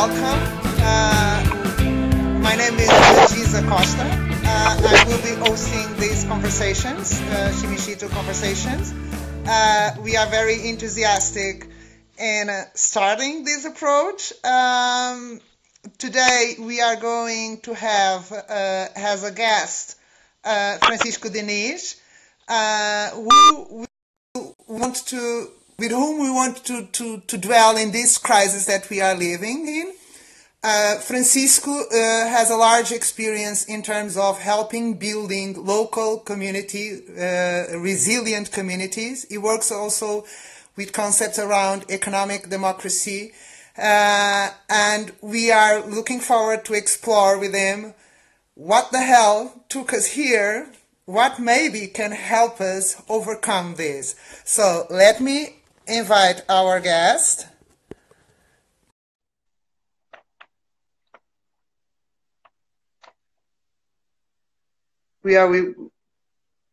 welcome. My name is Njiza Costa. I will be hosting these conversations, Shimejito conversations. We are very enthusiastic in starting this approach. Today we are going to have as a guest Francisco Dinis, with whom we want to dwell in this crisis that we are living in. Francisco has a large experience in terms of helping building local community, resilient communities. He works also with concepts around economic democracy, and we are looking forward to explore with him what the hell took us here, what maybe can help us overcome this. So let me invite our guest. We are with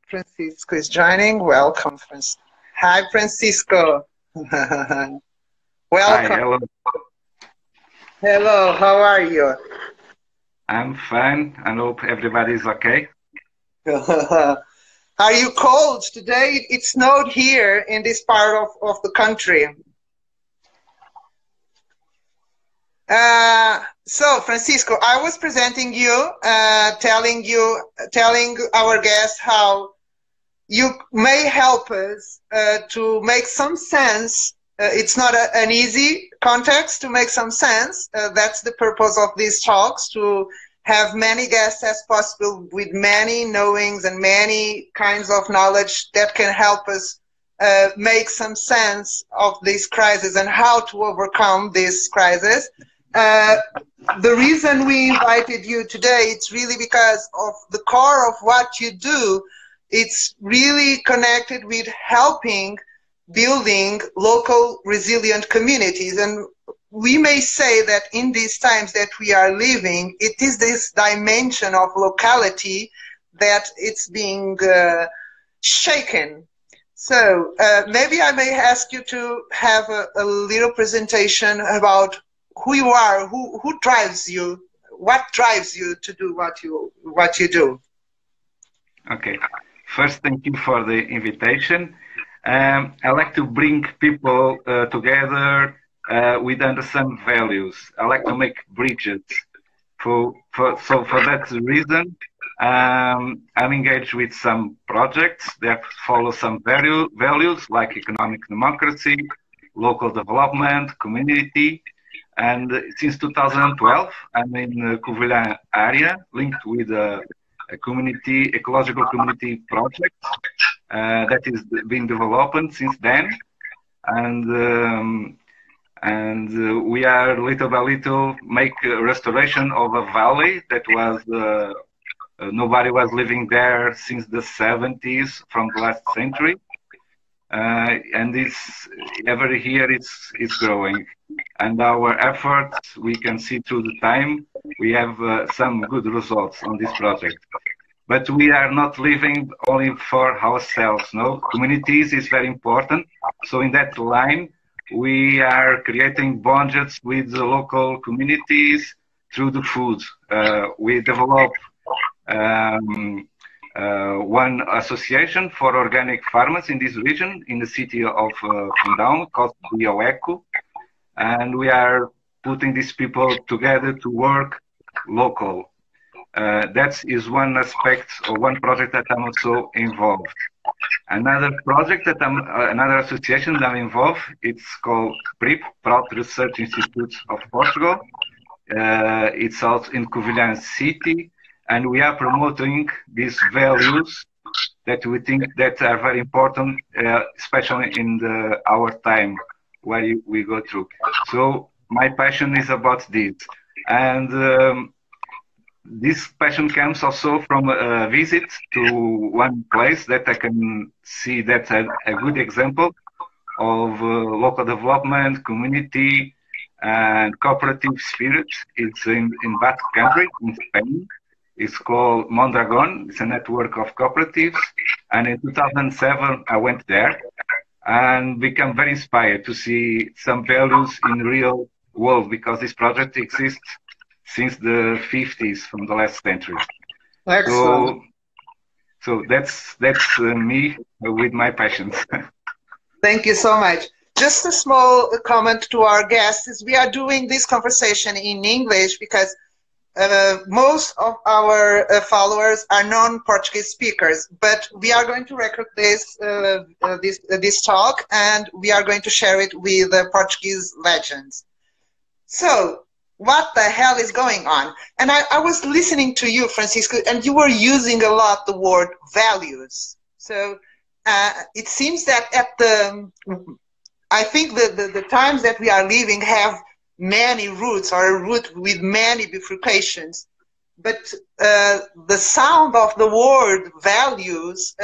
Francisco is joining. Welcome, Francisco. Hi, Francisco. Welcome. Hi, hello. Hello, how are you? I'm fine. I hope everybody's okay. Are you cold? Today it snowed here in this part of the country. So Francisco, I was presenting you, telling our guests how you may help us to make some sense. It's not an easy context to make some sense. That's the purpose of these talks, to have many guests as possible with many knowings and many kinds of knowledge that can help us make some sense of this crisis and how to overcome this crisis. The reason we invited you today, it's really because of the core of what you do. It's really connected with helping building local resilient communities. And we may say that in these times that we are living, it is this dimension of locality that it's being shaken. So maybe I may ask you to have a little presentation about who you are, who drives you, what drives you to do what you do. Okay. First, thank you for the invitation. I like to bring people together with understand values. I like to make bridges. So for that reason, I'm engaged with some projects that follow some values like economic democracy, local development, community. And since 2012, I'm in the Covilhã area, linked with a ecological community project that is being developed since then. And we are little by little make a restoration of a valley that was nobody was living there since the 70s from the last century. And every year it's growing. And our efforts, we can see through the time, we have some good results on this project. But we are not living only for ourselves, no? Communities is very important. So in that line, we are creating bonds with the local communities through the food. We develop one association for organic farmers in this region, in the city of Fundão, called Bioeco. And we are putting these people together to work local. That is one aspect or one project that I'm also involved. Another project that another association that I'm involved, it's called PRIP, Proud Research Institute of Portugal. It's also in Covilhã City, and we are promoting these values that we think that are very important, especially in our time where we go through. So my passion is about this. And this passion comes also from a visit to one place that I can see that's a good example of local development, community, and cooperative spirit. It's in Basque Country, in Spain. It's called Mondragon. It's a network of cooperatives. And in 2007, I went there and became very inspired to see some values in real world, because this project exists since the 50s from the last century. Excellent. So that's me with my passions. Thank you so much. Just a small comment to our guests is we are doing this conversation in English because most of our followers are non-Portuguese speakers, but we are going to record this talk, and we are going to share it with Portuguese legends. So, what the hell is going on? And I was listening to you, Francisco, and you were using a lot the word values. So it seems that I think the times that we are living have many roots, or a root with many bifurcations. But the sound of the word values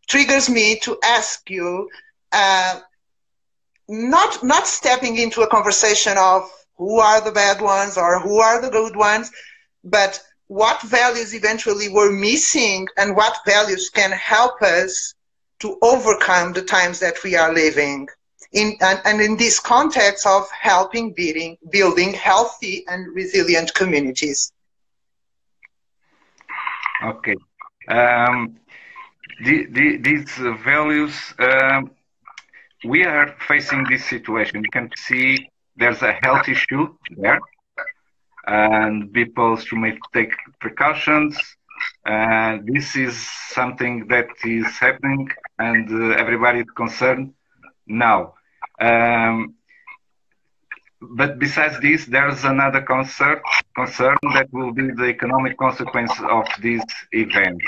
triggers me to ask you, not stepping into a conversation of who are the bad ones or who are the good ones, but what values eventually were missing and what values can help us to overcome the times that we are living. And in this context of helping building healthy and resilient communities. Okay. These values, we are facing this situation. You can see there's a health issue there, and people should take precautions. This is something that is happening, and everybody is concerned now. But besides this, there's another concern that will be the economic consequence of this event.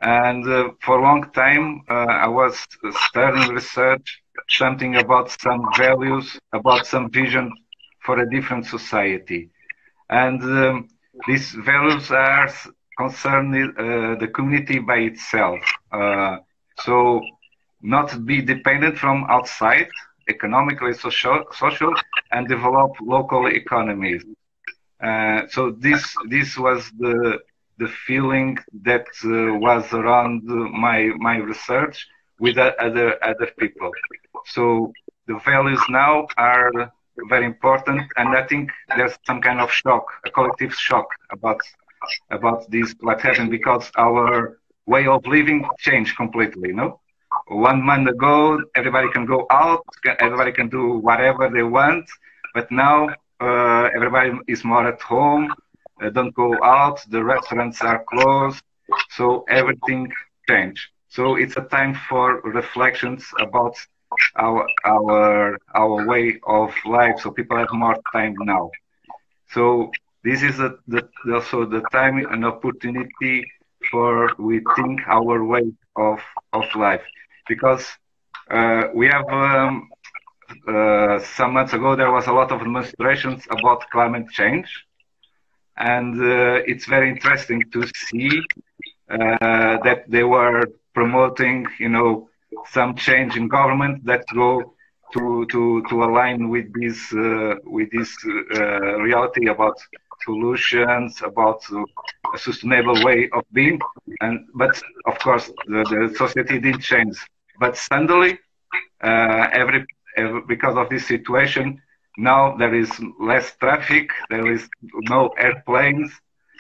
And for a long time, I was studying research, something about some values, about some vision for a different society. And these values are concerning the community by itself. So not be dependent from outside, economically, social, and develop local economies. So this was the feeling that was around my research with other people. So the values now are very important, and I think there's some kind of shock, a collective shock about this what happened, because our way of living changed completely. You know, 1 month ago everybody can go out, everybody can do whatever they want, but now everybody is more at home. Don't go out, the restaurants are closed, so everything changed. So it's a time for reflections about our way of life, so people have more time now. So this is also the time and opportunity for we think our way of life, because we have some months ago there was a lot of demonstrations about climate change. And it's very interesting to see that they were promoting, you know, some change in government that go to align with this reality about solutions, about a sustainable way of being. But of course, the society didn't change. But suddenly, because of this situation, now there is less traffic, there is no airplanes,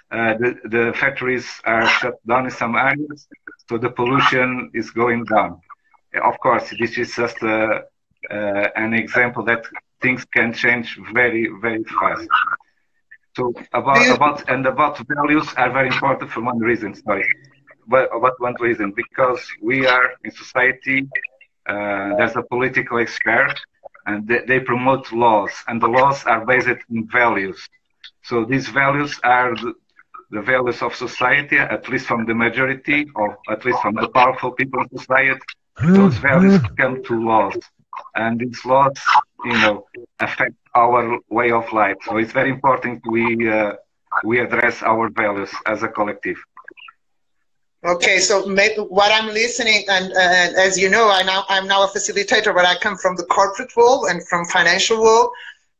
the factories are shut down in some areas, so the pollution is going down. Of course, this is just an example that things can change very, very fast. So about values are very important for one reason, about one reason, because we are in society, there's a political sphere, and they promote laws, and the laws are based on values. So these values are the values of society, at least from the majority, or at least from the powerful people in society. Those values come to laws, and these laws, you know, affect our way of life. So it's very important we address our values as a collective. Okay, so what I'm listening, and as you know, I'm now a facilitator, but I come from the corporate world and from financial world.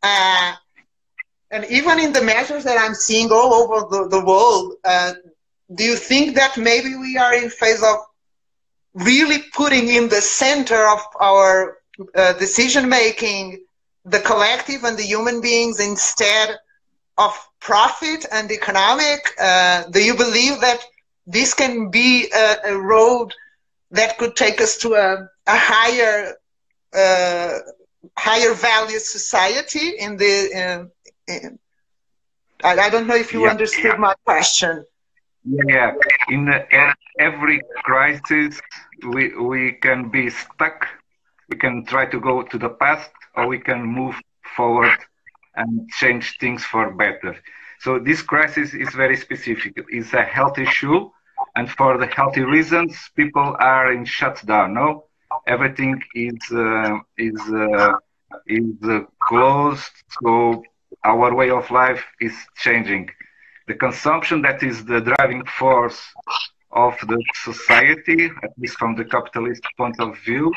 And even in the measures that I'm seeing all over the world, do you think that maybe we are in phase of really putting in the center of our decision-making the collective and the human beings instead of profit and economic? Do you believe that this can be a road that could take us to a higher value society in the I don't know if you understood my question. Yeah, in every crisis, we can be stuck. We can try to go to the past, or we can move forward and change things for better. So this crisis is very specific. It's a health issue, and for the healthy reasons, people are in shutdown. No, everything is closed. So our way of life is changing. The consumption that is the driving force of the society, at least from the capitalist point of view,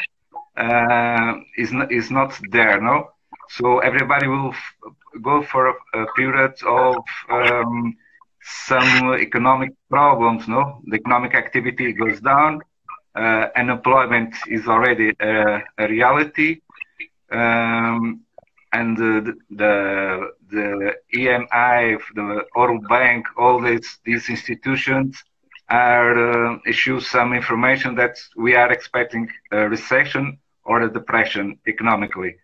is not there. No, so everybody will go for a period of some economic problems. No, the economic activity goes down. Unemployment is already a reality. And the EMI, the World Bank, all these institutions are issue some information that we are expecting a recession or a depression economically.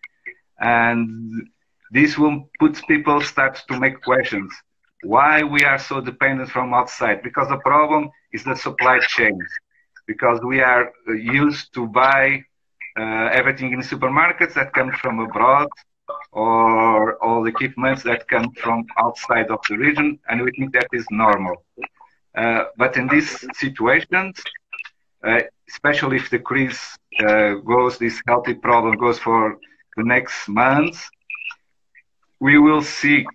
And this will put people start to make questions. Why we are so dependent from outside? Because the problem is the supply chains. Because we are used to buy everything in supermarkets that comes from abroad, or all the equipments that come from outside of the region, and we think that is normal. But in these situations, especially if the crisis this healthy problem goes for the next months, we will see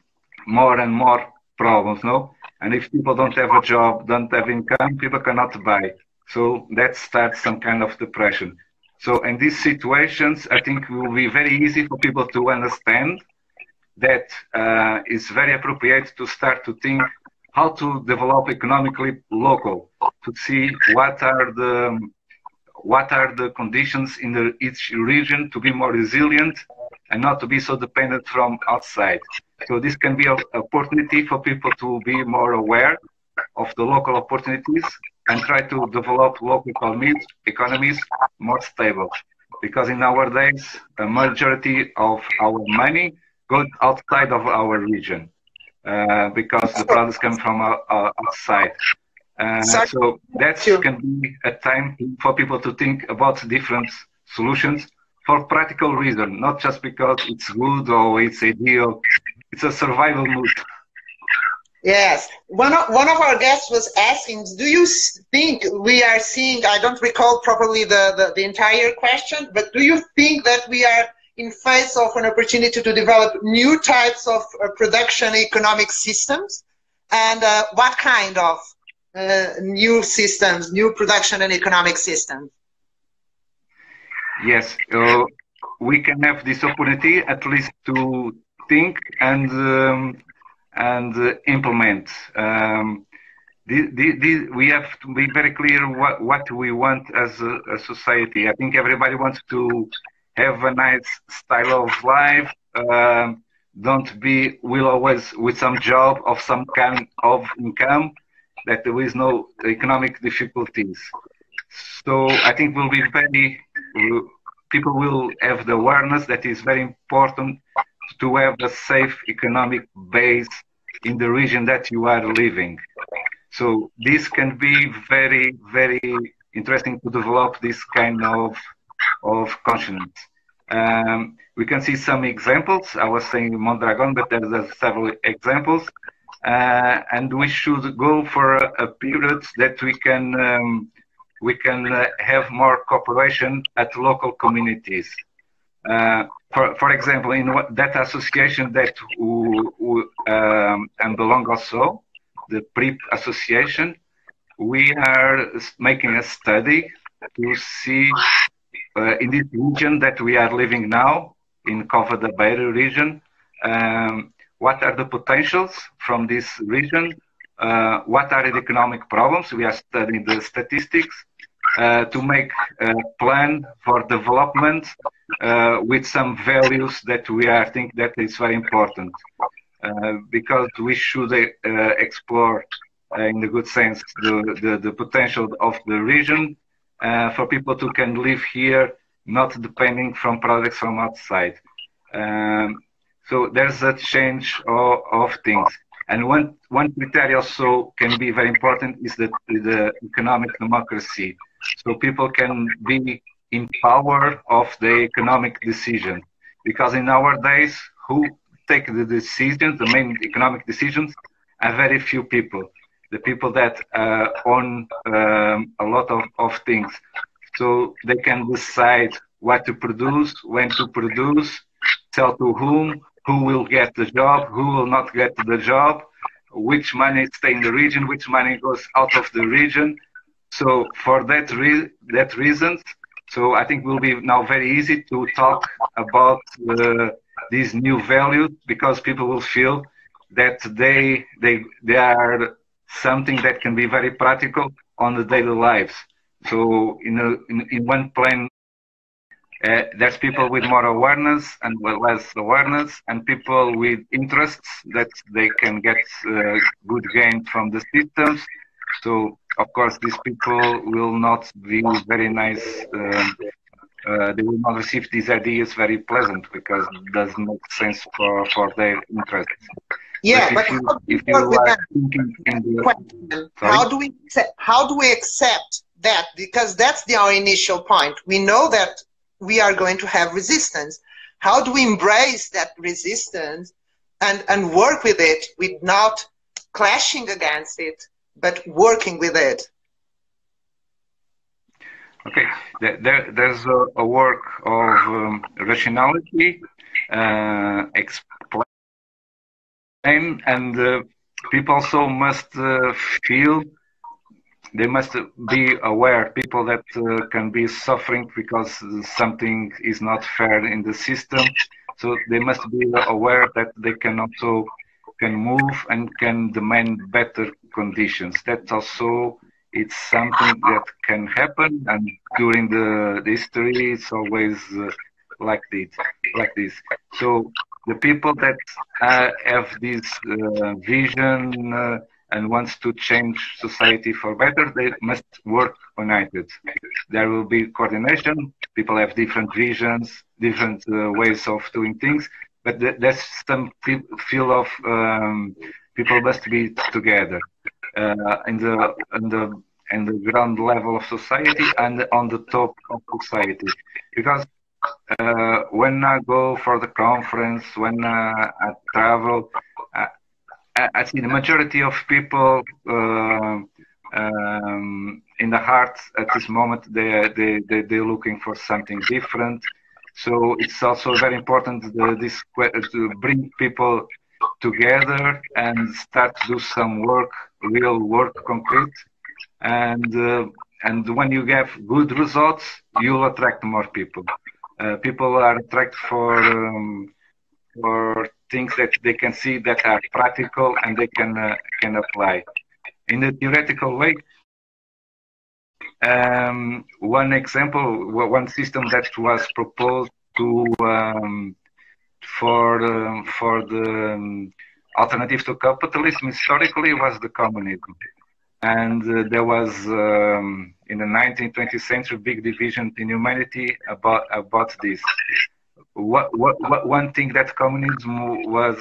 more and more problems, no? And if people don't have a job, don't have income, people cannot buy. So that starts some kind of depression. So in these situations, I think it will be very easy for people to understand that it's very appropriate to start to think how to develop economically local, to see what are the conditions in each region to be more resilient and not to be so dependent from outside. So this can be an opportunity for people to be more aware of the local opportunities and try to develop local economies more stable. Because in our days, a majority of our money goes outside of our region because the products come from outside. So that can be a time for people to think about different solutions for practical reason, not just because it's good or it's ideal. It's a survival mood. Yes. One of our guests was asking, do you think we are seeing, I don't recall properly the entire question, but do you think that we are in face of an opportunity to develop new types of production economic systems? And what kind of new systems, new production and economic systems? Yes, we can have this opportunity at least to think and implement. We have to be very clear what we want as a society. I think everybody wants to have a nice style of life. Don't be always with some job of some kind of income, that there is no economic difficulties. So I think people will have the awareness that is very important to have a safe economic base in the region that you are living. So this can be very, very interesting to develop this kind of consciousness. We can see some examples. I was saying Mondragon, but there's several examples. And we should go for a period that we can have more cooperation at local communities. For example, in that association that I belong also, the PRIP association, we are making a study to see in this region that we are living now, in Cova da Beira region, what are the potentials from this region, what are the economic problems. We are studying the statistics to make a plan for development with some values that we are think that is very important, because we should explore in the good sense the potential of the region for people to can live here, not depending from products from outside. So there's a change of things. And one criteria also can be very important is the economic democracy. So people can be in power of the economic decision. Because in our days, who take the decisions, the main economic decisions, are very few people. The people that own a lot of things. So they can decide what to produce, when to produce, sell to whom, who will get the job, who will not get the job, which money stay in the region, which money goes out of the region. So for that reason, so I think it will be now very easy to talk about these new values, because people will feel that they are something that can be very practical on the daily lives. So in one plane, there's people with more awareness and less awareness, and people with interests that they can get good gain from the systems. So, of course, these people will not be very nice. They will not receive these ideas very pleasant, because it doesn't make sense for their interests. Yeah, but if you are thinking in the how do we accept that? Because that's our initial point. We know that we are going to have resistance. How do we embrace that resistance and work with it without clashing against it, but working with it? Okay, there's a work of rationality, explain, and people also must feel. They must be aware, people that can be suffering because something is not fair in the system. So they must be aware that they can also move and can demand better conditions. That also, it's something that can happen, and during the history, it's always like this. So the people that have this vision and wants to change society for better, they must work united. There will be coordination. People have different visions, different ways of doing things, but there's some feel of people must be together in the ground level of society and on the top of society. Because when I go for the conference, when I travel, I see the majority of people in the heart at this moment, they're looking for something different. So it's also very important to bring people together and start to do some work, real work, concrete. And when you have good results, you'll attract more people. People are attracted for things that they can see that are practical and they can apply. In a theoretical way, one example, one system that was proposed for the alternative to capitalism historically was the communism. And there was in the 19th, 20th century big division in humanity about this. One thing that communism was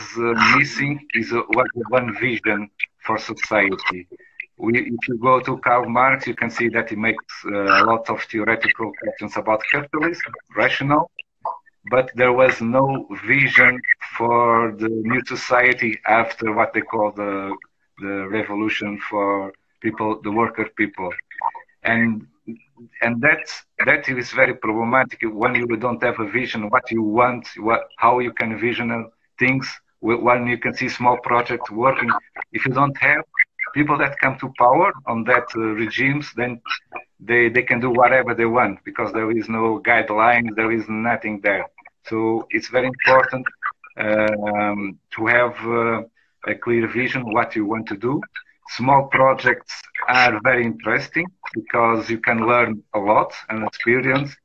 missing was one vision for society. If you go to Karl Marx, you can see that he makes a lot of theoretical questions about capitalism, rational, but there was no vision for the new society after what they call the revolution for people, the worker people. And that is very problematic when you don't have a vision, what you want, how you can vision things, when you can see small projects working. If you don't have people that come to power on that regimes, then they can do whatever they want, because there is no guidelines, there is nothing there. So it's very important to have a clear vision what you want to do. Small projects are very interesting because you can learn a lot and experience,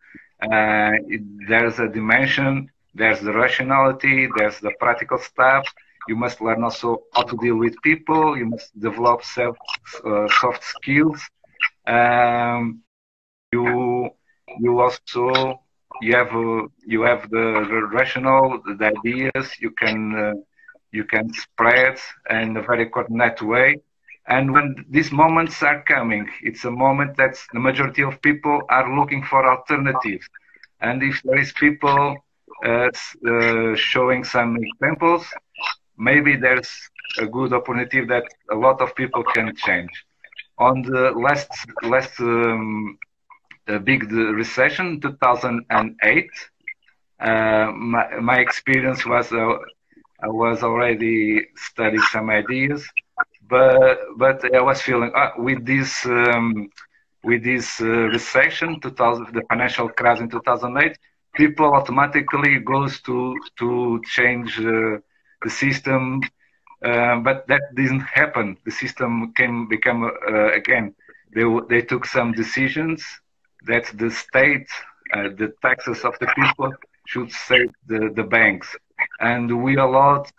There's a dimension, there's the rationality, there's the practical stuff. You must learn also how to deal with people. You must develop soft skills. You also you have the rational, the ideas. You can spread in a very coordinated way. And when these moments are coming, it's a moment that the majority of people are looking for alternatives. And if there is people showing some examples, maybe there's a good opportunity that a lot of people can change. On the last big recession, 2008, my experience was I was already studying some ideas, but I was feeling with this recession, the financial crisis in 2008, people automatically goes to change the system, but that didn't happen. The system become again. They took some decisions that the state, the taxes of the people should save the banks, and we allowed,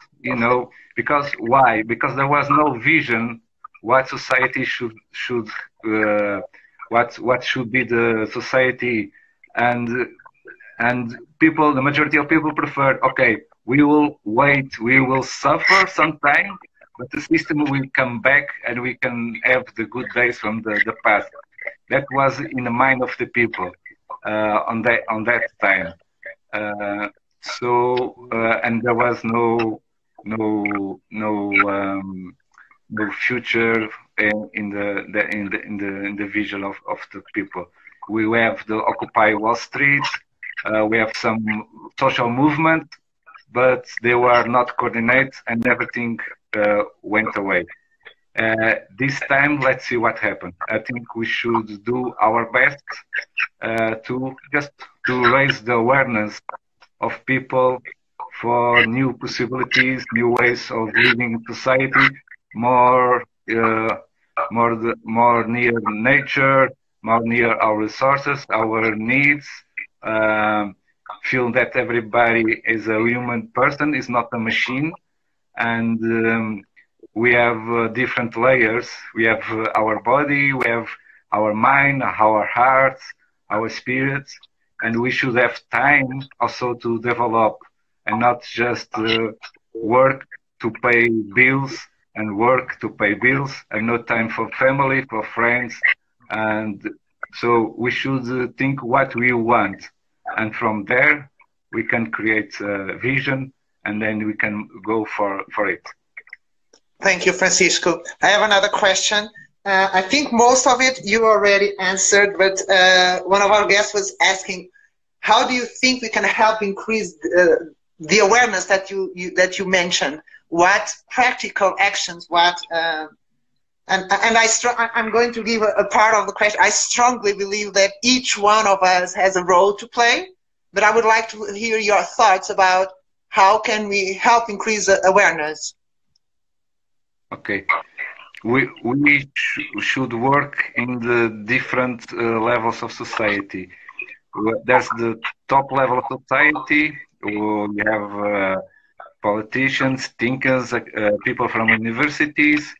because why? Because there was no vision what society should what should be the society, and people, the majority of people preferred, okay, we will wait, we will suffer some time, but the system will come back and we can have the good days from the past. That was in the mind of the people on that time. And there was no future in the vision of the people. We have the Occupy Wall Street. We have some social movement, but they were not coordinated, and everything went away. This time, let's see what happened. I think we should do our best to raise the awareness of people for new possibilities, new ways of living in society, more near nature, more near our resources, our needs. Feel that everybody is a human person, is not a machine, and we have different layers. We have our body, we have our mind, our hearts, our spirits, and we should have time also to develop and not just work to pay bills and work to pay bills and no time for family, for friends. And so we should think what we want. And from there, we can create a vision, and then we can go for it. Thank you, Francisco. I have another question. I think most of it you already answered, but one of our guests was asking, how do you think we can help increase the awareness that you mentioned? What practical actions? I'm going to give a part of the question. I strongly believe that each one of us has a role to play, but I would like to hear your thoughts about how can we help increase awareness. Okay, we should work in the different levels of society. There's the top level of society. We have politicians, thinkers, people from universities.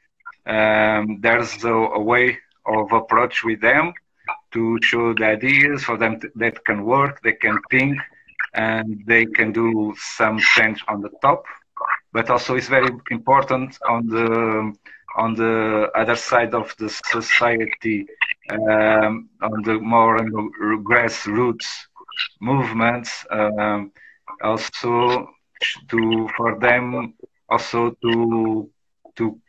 There's a way of approach with them to show the ideas for them that can work, they can think, and they can do some change on the top. But also it's very important on the other side of the society, on the more grassroots movements, also for them also to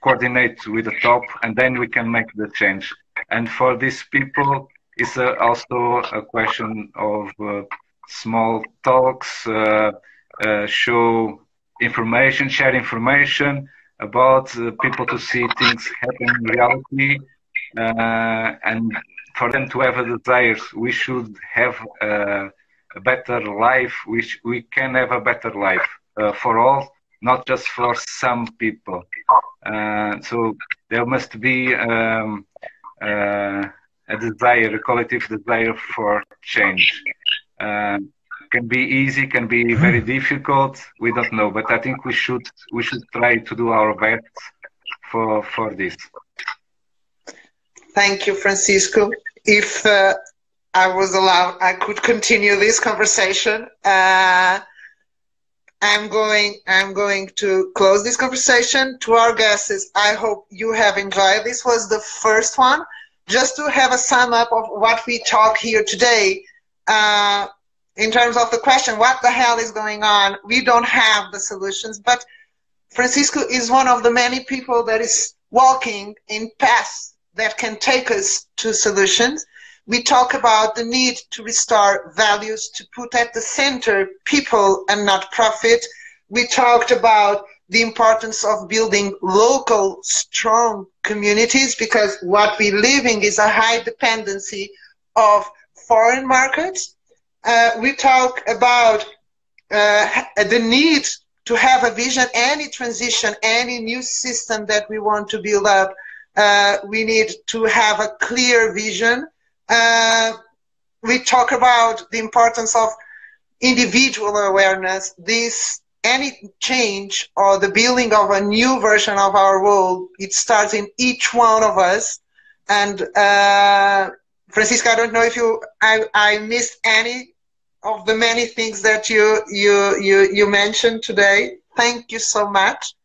coordinate with the top, and then we can make the change. And for these people, it's also a question of small talks, share information about people to see things happen in reality, and for them to have a desire. We should have a better life. We can have a better life for all, not just for some people. So there must be a desire, a collective desire for change. Can be easy, can be very difficult. We don't know, but I think we should try to do our best for this. Thank you, Francisco. If I was allowed, I could continue this conversation. I'm going to close this conversation. To our guests, I hope you have enjoyed. This was the first one. Just to have a sum up of what we talked here today, in terms of the question, what the hell is going on? We don't have the solutions, but Francisco is one of the many people that is walking in paths that can take us to solutions. We talk about the need to restore values, to put at the center people and not profit. We talked about the importance of building local, strong communities, because what we're living is a high dependency of foreign markets. We talk about the need to have a vision, any transition, any new system that we want to build up. We need to have a clear vision. We talk about the importance of individual awareness. Any change or the building of a new version of our world, it starts in each one of us. And Francisco, I don't know if I missed any of the many things that you mentioned today. Thank you so much.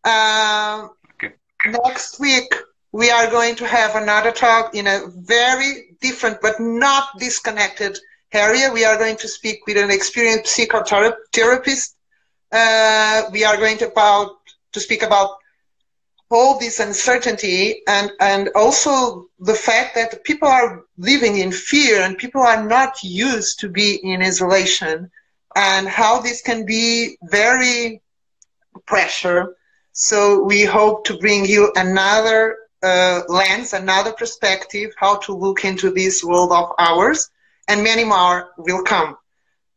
Okay. Next week, we are going to have another talk in a very different but not disconnected area. We are going to speak with an experienced psychotherapist. We are going to speak about all this uncertainty and also the fact that people are living in fear and people are not used to be in isolation, and how this can be very pressure. So we hope to bring you another lens, another perspective, how to look into this world of ours, and many more will come.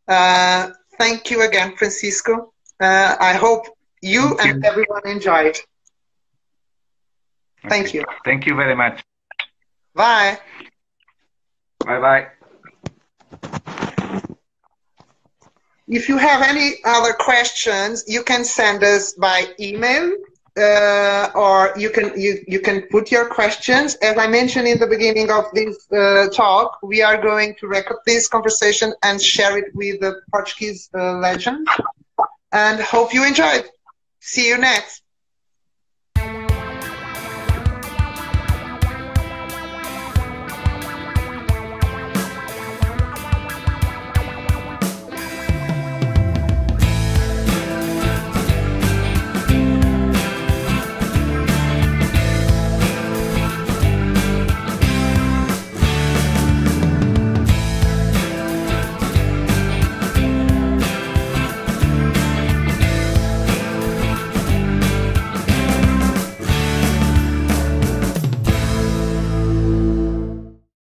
Thank you again, Francisco. I hope you and everyone enjoyed. Thank you. Thank you very much. Bye. Bye-bye. If you have any other questions, you can send us by email, or you can put your questions. As I mentioned in the beginning of this talk, we are going to record this conversation and share it with the Portuguese legend. And hope you enjoyed. See you next.